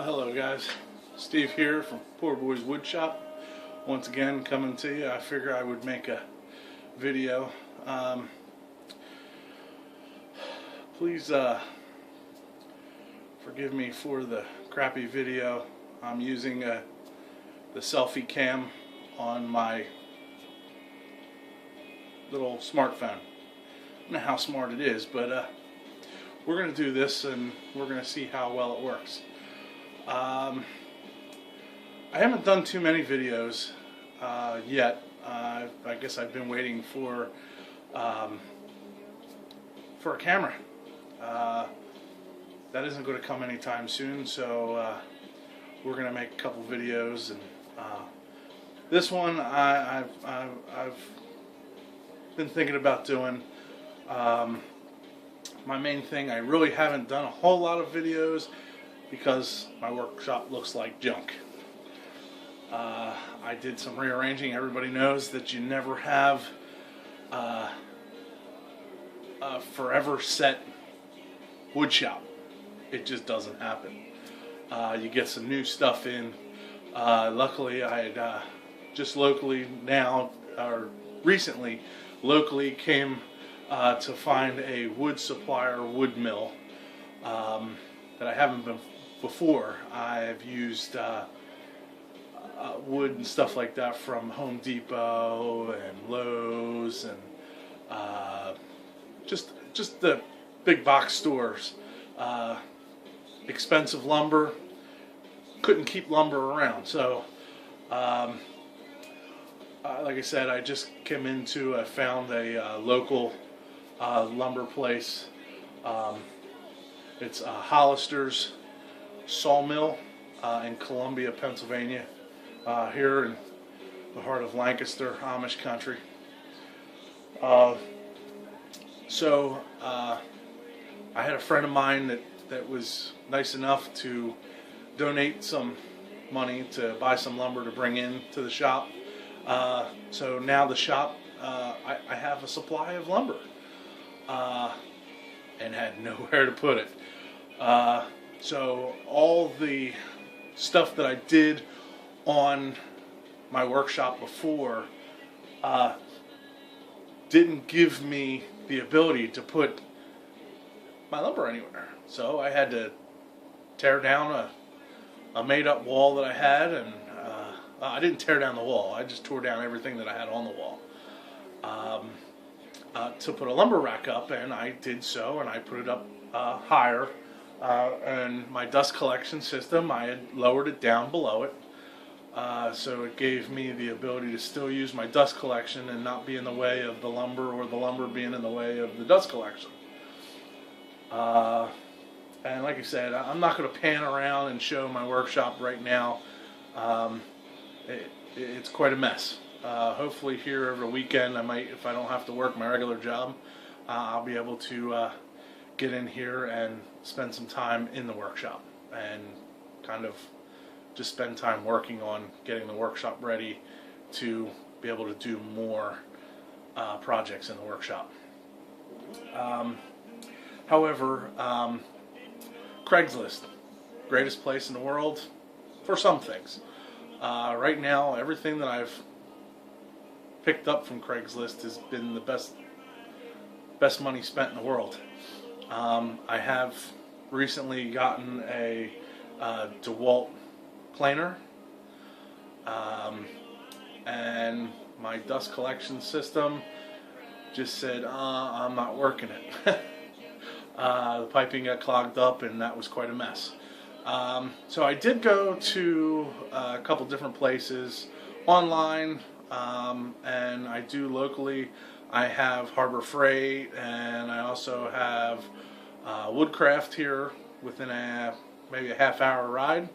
Hello guys, Steve here from Poor Boys Wood Shop. Once again coming to you. I figure I would make a video. Please forgive me for the crappy video. I'm using the selfie cam on my little smartphone. I don't know how smart it is, but we're going to do this and we're going to see how well it works. I haven't done too many videos yet. I guess I've been waiting for a camera. That isn't going to come anytime soon, so we're going to make a couple videos. And this one I've been thinking about doing. My main thing, I really haven't done a whole lot of videos because my workshop looks like junk. I did some rearranging. Everybody knows that you never have a forever set wood shop. It just doesn't happen. You get some new stuff in. Luckily, I had just locally now, or recently, locally came to find a wood supplier, wood mill, that I haven't been before. I've used wood and stuff like that from Home Depot and Lowe's and just the big box stores. Expensive lumber. Couldn't keep lumber around, so like I said, I just came into, I found a local lumber place. It's Hollister's Sawmill in Columbia, Pennsylvania, here in the heart of Lancaster, Amish country. So I had a friend of mine that was nice enough to donate some money to buy some lumber to bring in to the shop. So now the shop, I have a supply of lumber and had nowhere to put it. So all the stuff that I did on my workshop before didn't give me the ability to put my lumber anywhere. So I had to tear down a made-up wall that I had, and I didn't tear down the wall. I just tore down everything that I had on the wall to put a lumber rack up, and I did so, and I put it up higher. And my dust collection system, I had lowered it down below it, so it gave me the ability to still use my dust collection and not be in the way of the lumber, or the lumber being in the way of the dust collection. And like I said, I'm not going to pan around and show my workshop right now. It's quite a mess. Hopefully here over the weekend, I might, if I don't have to work my regular job, I'll be able to get in here and spend some time in the workshop and kind of just spend time working on getting the workshop ready to be able to do more projects in the workshop. However, Craigslist, greatest place in the world for some things. Right now, everything that I've picked up from Craigslist has been the best money spent in the world. I have recently gotten a DeWalt planer, and my dust collection system just said, I'm not working it. The piping got clogged up, and that was quite a mess. So I did go to a couple different places online, and I do locally. I have Harbor Freight, and I also have Woodcraft here within maybe a half-hour ride.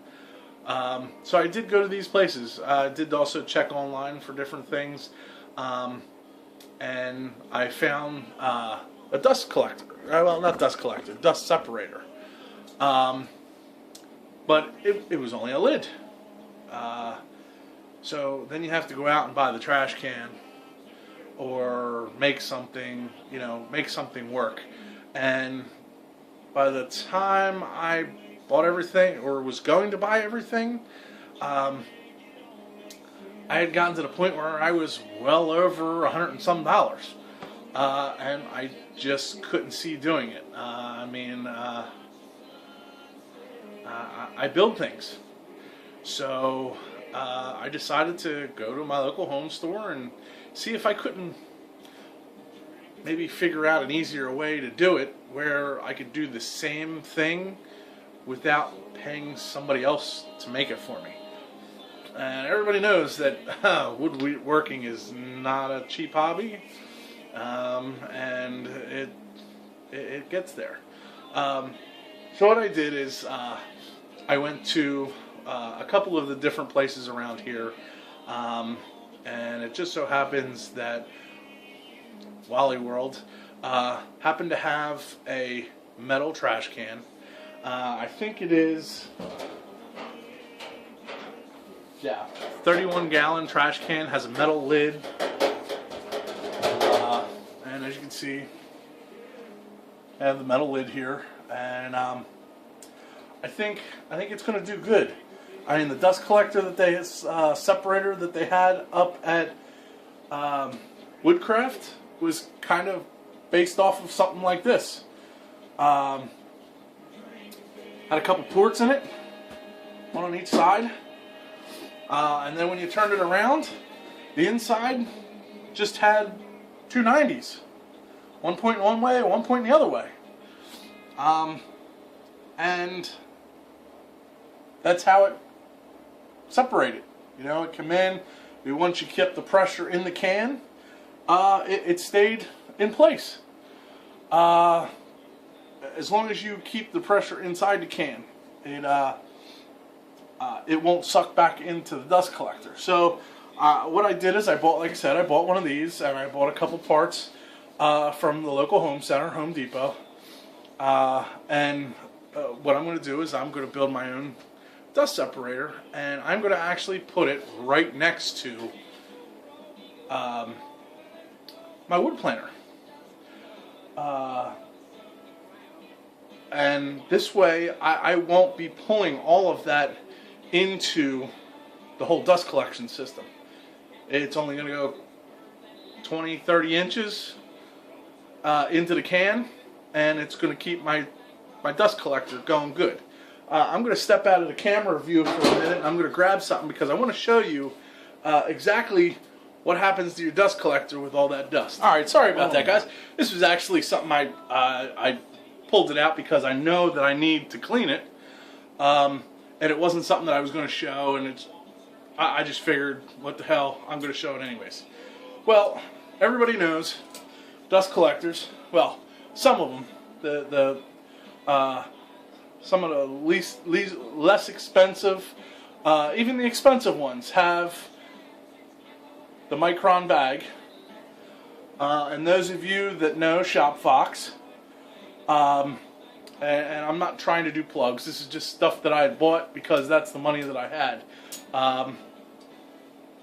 So I did go to these places. I did also check online for different things, and I found a dust collector. Well, not dust collector, dust separator. But it was only a lid. So then you have to go out and buy the trash can, or make something, make something work. And by the time I bought everything, or was going to buy everything, I had gotten to the point where I was well over $100 and some, and I just couldn't see doing it. I build things, so I decided to go to my local home store and see if I couldn't maybe figure out an easier way to do it where I could do the same thing without paying somebody else to make it for me. And everybody knows that woodworking is not a cheap hobby, and it gets there. So what I did is I went to a couple of the different places around here, and it just so happens that Wally World happened to have a metal trash can. I think it is, yeah, 31-gallon trash can, has a metal lid, and as you can see, I have the metal lid here, and I think it's going to do good. I mean, the dust collector that they separator that they had up at Woodcraft was kind of based off of something like this. Had a couple ports in it, one on each side, and then when you turned it around, the inside just had two 90s. One point one way, one point the other way. And that's how it separated. You know, it came in, once you kept the pressure in the can, it stayed in place. As long as you keep the pressure inside the can, it won't suck back into the dust collector. So what I did is I bought, like I said, I bought one of these, and I bought a couple parts from the local home center, Home Depot. And what I'm going to do is I'm going to build my own dust separator, and I'm going to actually put it right next to my wood planer. And this way I won't be pulling all of that into the whole dust collection system. It's only going to go 20-30 inches into the can, and it's going to keep my dust collector going good. I'm going to step out of the camera view for a minute, and I'm going to grab something because I want to show you exactly what happens to your dust collector with all that dust. Alright, sorry about that, guys. This was actually something I pulled it out because I know that I need to clean it. And it wasn't something that I was going to show, and I just figured, what the hell, I'm going to show it anyways. Well, everybody knows dust collectors, well, some of them, some of the less expensive, even the expensive ones, have the micron bag. And those of you that know Shop Fox, and I'm not trying to do plugs, this is just stuff that I had bought because that's the money that I had.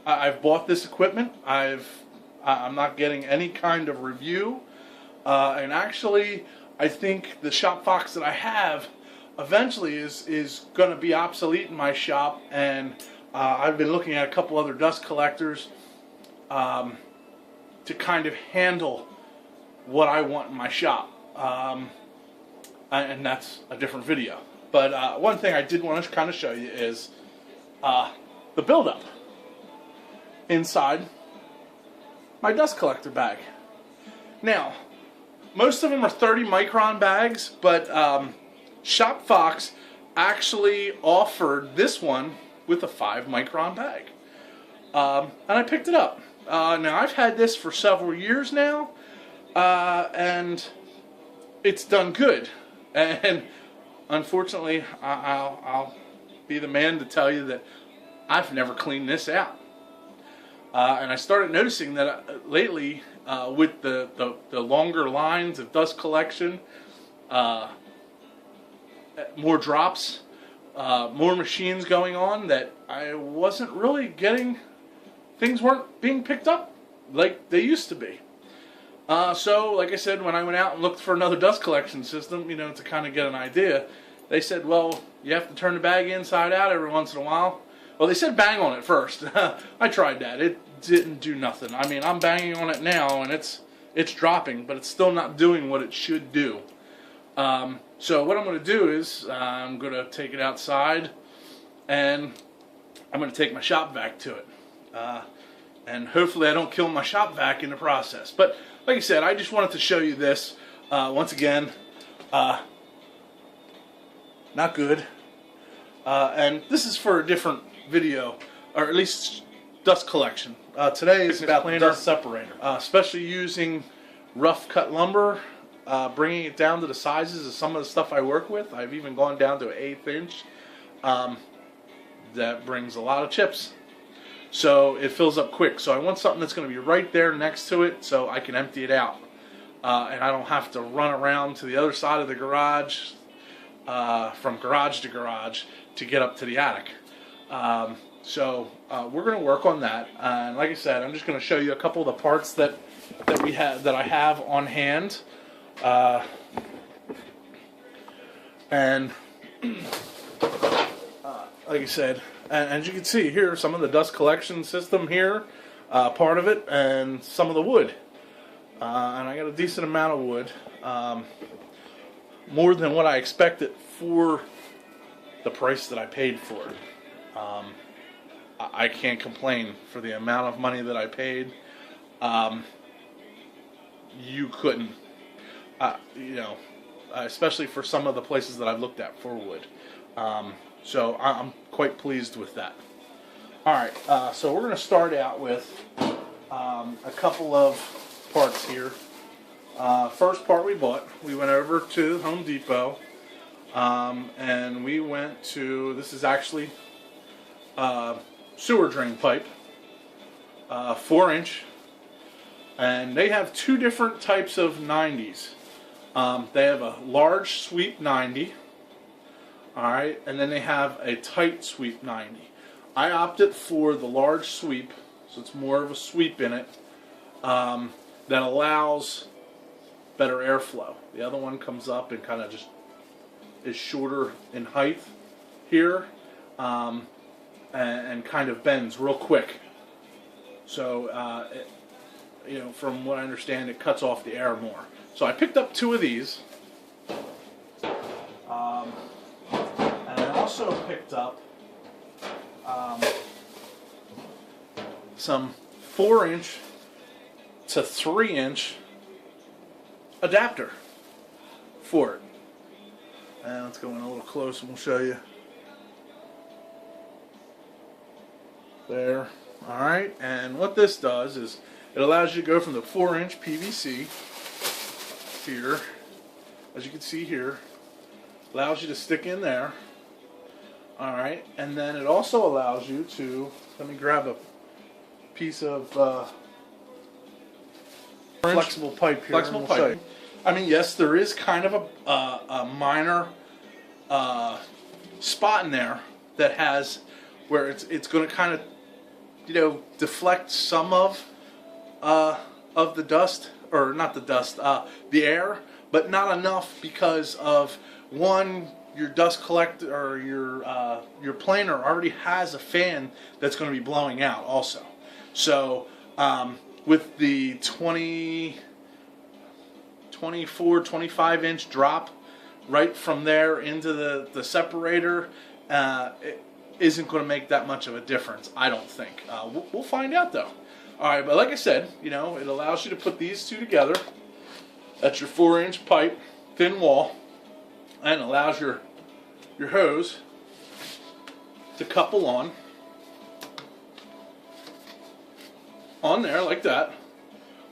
I've bought this equipment. I'm not getting any kind of review, and actually I think the Shop Fox that I have eventually is going to be obsolete in my shop, and I've been looking at a couple other dust collectors to kind of handle what I want in my shop, and that's a different video. But one thing I did want to kind of show you is the buildup inside my dust collector bag. Now, most of them are 30 micron bags, but Shop Fox actually offered this one with a 5 micron bag, and I picked it up. Now, I've had this for several years now, and it's done good. And unfortunately, I'll be the man to tell you that I've never cleaned this out. And I started noticing that lately, with the longer lines of dust collection, more drops, more machines going on, that I wasn't really getting, things weren't being picked up like they used to be. So, like I said, when I went out and looked for another dust collection system, to kind of get an idea, They said, well, you have to turn the bag inside out every once in a while. Well, they said bang on it first. I tried that. It didn't do nothing. I mean, I'm banging on it now, and it's dropping, but it's still not doing what it should do. So what I'm going to do is I'm going to take it outside, and I'm going to take my shop vac to it. And hopefully I don't kill my shop vac in the process. But like I said, I just wanted to show you this. Once again, not good. And this is for a different video, or at least dust collection. Today is about the dust separator. Especially using rough cut lumber, bringing it down to the sizes of some of the stuff I work with. I've even gone down to an 1/8 inch. That brings a lot of chips. So it fills up quick. So I want something that's going to be right there next to it so I can empty it out. And I don't have to run around to the other side of the garage, from garage to garage, to get up to the attic. So we're going to work on that. And like I said, I'm just going to show you a couple of the parts that I have on hand. And like I said, and as you can see here, some of the dust collection system here, part of it, and some of the wood. And I got a decent amount of wood, more than what I expected for the price that I paid for it. I can't complain for the amount of money that I paid. You couldn't, especially for some of the places that I've looked at for wood. So I'm quite pleased with that. Alright, so we're going to start out with a couple of parts here. First part we bought, we went over to Home Depot, and we went to, this is actually sewer drain pipe, 4-inch, and they have two different types of 90s. They have a large sweep 90, alright, and then they have a tight sweep 90. I opted for the large sweep, so it's more of a sweep in it, that allows better airflow. The other one comes up and kind of just is shorter in height here, and kind of bends real quick. So, from what I understand, it cuts off the air more. So I picked up two of these, and I also picked up some 4-inch to 3-inch adapter for it. And let's go in a little close and we'll show you. There. Alright, and what this does is it allows you to go from the 4-inch PVC here, as you can see here, allows you to stick in there. Alright, and then it also allows you to, let me grab a piece of flexible pipe here. Flexible pipe. I mean, yes, there is kind of a minor spot in there that has where it's going to kind of, deflect some of the dust, or not the dust, the air, but not enough because of, one, your dust collector or your planer already has a fan that's going to be blowing out also. So with the 24, 25-inch drop right from there into the separator, it isn't going to make that much of a difference, I don't think. We'll find out though. Alright, but like I said, it allows you to put these two together. That's your 4-inch pipe, thin wall, and allows your hose to couple on there like that,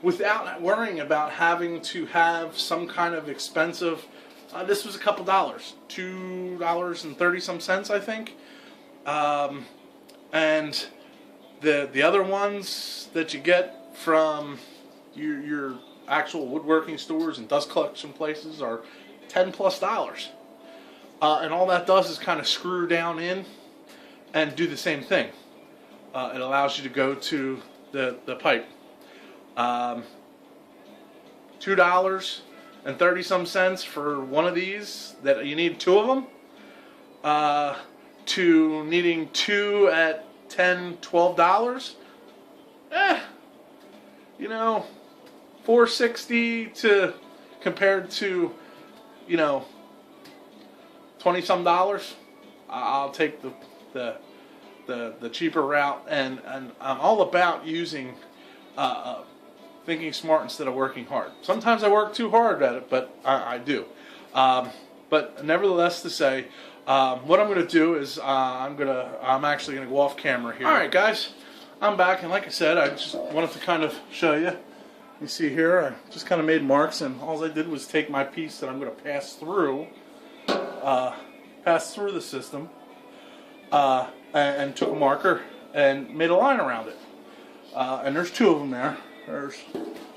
without worrying about having to have some kind of expensive, this was a couple dollars, $2.30 some cents, I think. And the other ones that you get from your actual woodworking stores and dust collection places are $10+. And all that does is kind of screw down in and do the same thing. It allows you to go to the pipe. $2.30 some cents for one of these, that you need two of them. to needing two at $10, $12. You know, $460 to compared to, you know, 20 some dollars. I'll take the cheaper route, and I'm all about using thinking smart instead of working hard. Sometimes I work too hard at it, but I do. But nevertheless, to say, what I'm going to do is I'm actually going to go off camera here. All right, guys, I'm back, and like I said, I just wanted to kind of show you. You see here, I just kind of made marks, and all I did was take my piece that I'm going to pass through the system, and took a marker and made a line around it. And there's two of them there.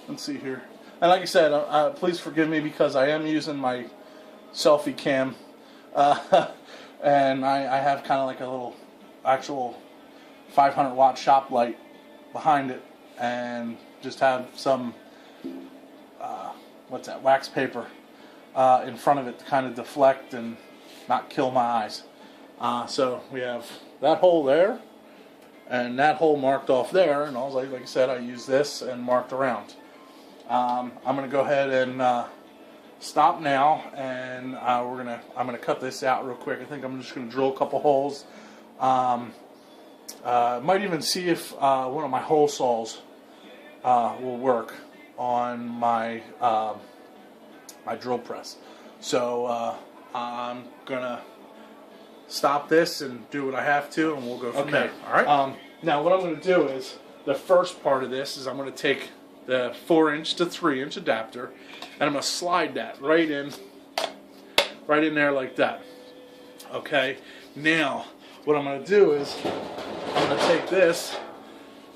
Let's see here. And like I said, please forgive me because I am using my selfie cam, and I have kind of like a little actual 500 watt shop light behind it, and just have some wax paper in front of it to kind of deflect and not kill my eyes. So we have that hole there and that hole marked off there, and also, like I said, I use this and marked around. I'm going to go ahead and stop now, and I'm going to cut this out real quick. I think I'm just going to drill a couple holes. Might even see if one of my hole saws will work on my my drill press. So I'm gonna stop this and do what I have to, and we'll go from there. All right. Now what I'm going to do is, the first part of this is I'm going to take the 4-inch to 3-inch adapter, and I'm going to slide that right in there like that. Okay. Now what I'm going to do is I'm going to take this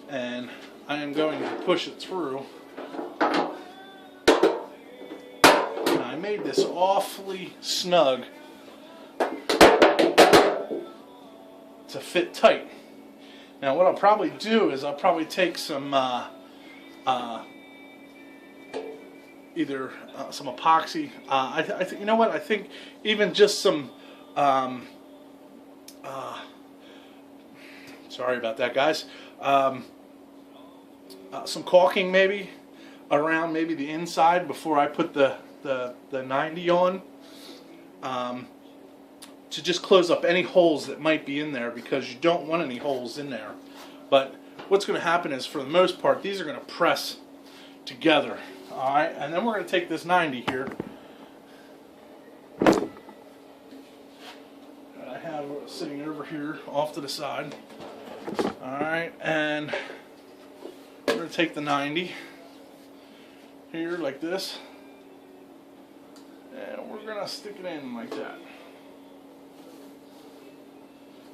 and I am going to push it through. And I made this awfully snug to fit tight. Now what I'll probably do is I'll probably take some either some epoxy. I think, you know what? I think even just some sorry about that, guys. Some caulking maybe around maybe the inside before I put the 90 on, to just close up any holes that might be in there, because you don't want any holes in there. But what's going to happen is, for the most part, these are going to press together. Alright, and then we're going to take this 90 here that I have sitting over here off to the side. Alright, and we're going to take the 90 here like this, and we're going to stick it in like that.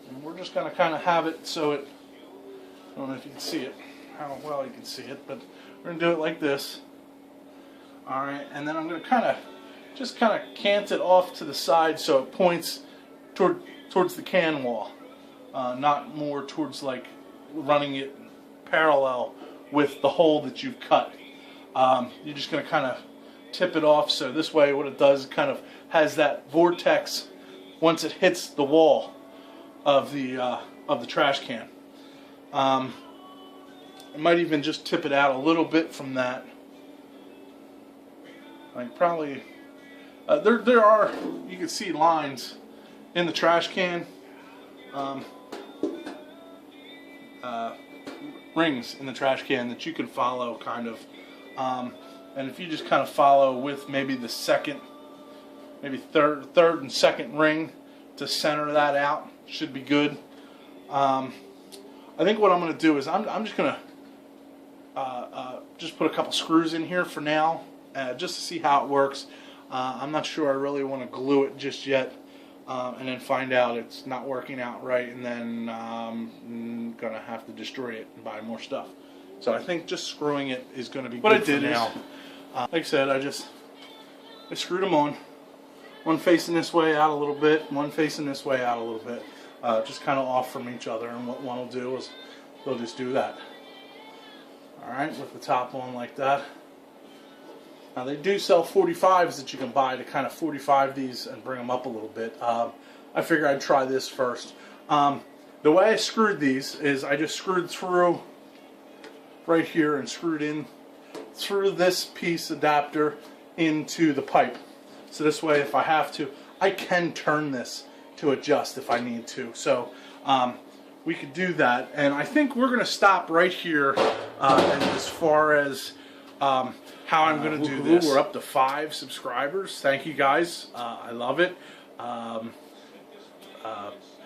And we're just going to kind of have it so it, I don't know if you can see it, how well you can see it, but we're going to do it like this. Alright, and then I'm going to kind of cant it off to the side so it points towards the can wall, not more towards like running it parallel with the hole that you've cut. You're just going to kind of tip it off, so this way what it does, it kind of has that vortex once it hits the wall of the trash can. I might even just tip it out a little bit from that. Like probably there are, you can see lines in the trash can, rings in the trash can that you can follow kind of, and if you just kind of follow with maybe the second, maybe third and second ring to center that out, should be good. I think what I'm going to do is I'm just going to just put a couple screws in here for now, just to see how it works. I'm not sure I really want to glue it just yet, and then find out it's not working out right, and then I'm going to have to destroy it and buy more stuff. So I think just screwing it is going to be good for now. Like I said, I screwed them on. One facing this way out a little bit, one facing this way out a little bit. Just kind of off from each other, and what one will do is they'll just do that. Alright, with the top on like that. Now they do sell 45s that you can buy to kind of 45 these and bring them up a little bit. I figured I'd try this first. The way I screwed these is I just screwed through right here and screwed in through this piece adapter into the pipe. So this way, if I have to, I can turn this to adjust if I need to. So we could do that. And I think we're going to stop right here as far as how I'm going to do this. We're up to 5 subscribers. Thank you guys. I love it.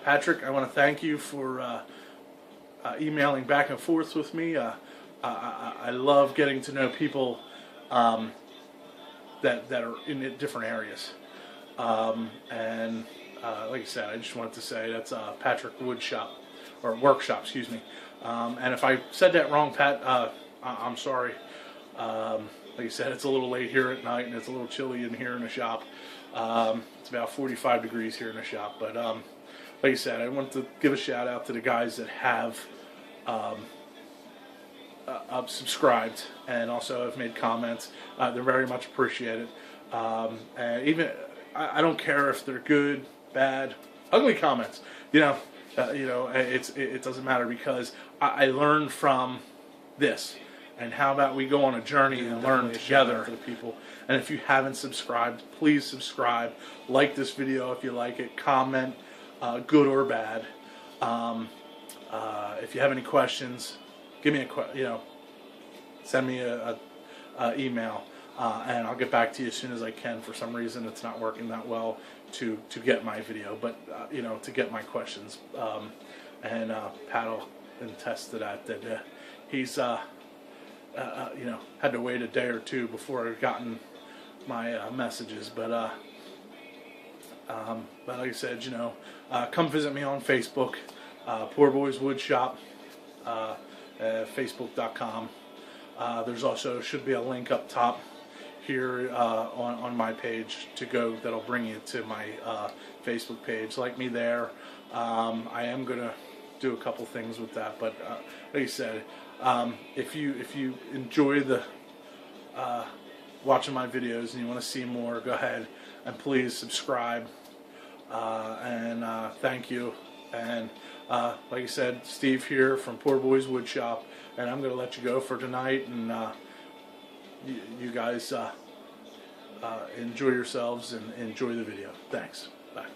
Patrick, I want to thank you for emailing back and forth with me. I love getting to know people that are in different areas. And like I said, I just wanted to say that's Patrick Woodshop, or Workshop, excuse me. And if I said that wrong, Pat, I'm sorry. Like I said, it's a little late here at night, and it's a little chilly in here in the shop. It's about 45 degrees here in the shop. But like I said, I want to give a shout out to the guys that have subscribed and also have made comments. They're very much appreciated. And even I don't care if they're good, bad, ugly comments. It doesn't matter, because I learn from this. And how about we go on a journey and learn together for the people. And if you haven't subscribed, please subscribe. Like this video if you like it. Comment, good or bad. If you have any questions, give me send me a email, and I'll get back to you as soon as I can. For some reason, it's not working that well to get my video, but to get my questions. And Pat will attest to that. He's had to wait a day or two before I've gotten my messages, but like I said, come visit me on Facebook, Poor Boys Woodshop, Facebook.com. There's also should be a link up top here on my page to go that'll bring you to my Facebook page. Like me there. I am gonna do a couple things with that, but like I said, if you enjoy the watching my videos and you want to see more, go ahead and please subscribe. And thank you. And like I said, Steve here from Poor Boys Woodshop, and I'm going to let you go for tonight. And you guys enjoy yourselves and enjoy the video. Thanks. Bye.